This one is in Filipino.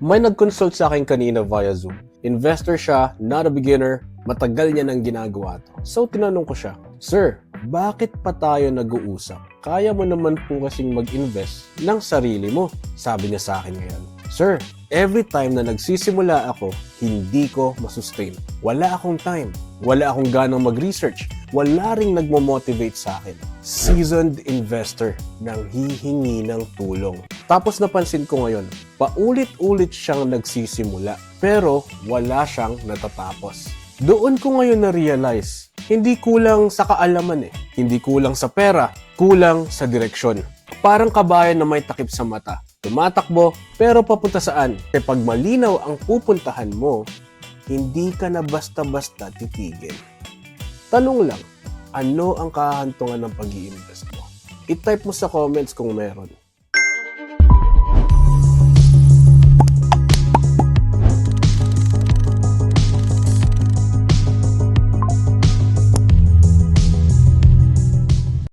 May nag-consult sa akin kanina via Zoom. Investor siya, not a beginner, matagal niya nang ginagawa to. So tinanong ko siya, "Sir, bakit pa tayo nag-uusap? Kaya mo naman po kasing mag-invest ng sarili mo." Sabi niya sa akin ngayon, "Sir, every time na nagsisimula ako, hindi ko masustain. Wala akong time. Wala akong ganang mag-research. Wala ring nagmo-motivate sa akin." Seasoned investor nang hihingi ng tulong. Tapos napansin ko ngayon, paulit-ulit siyang nagsisimula pero wala siyang natatapos. Doon ko ngayon na-realize, hindi kulang sa kaalaman hindi kulang sa pera, kulang sa direksyon. Parang kabayan na may takip sa mata. Tumatakbo pero papunta saan? Pag malinaw ang pupuntahan mo, hindi ka na basta-basta titigil. Tanong lang, ano ang kahantungan ng pag-i-invest mo? I-type mo sa comments kung meron.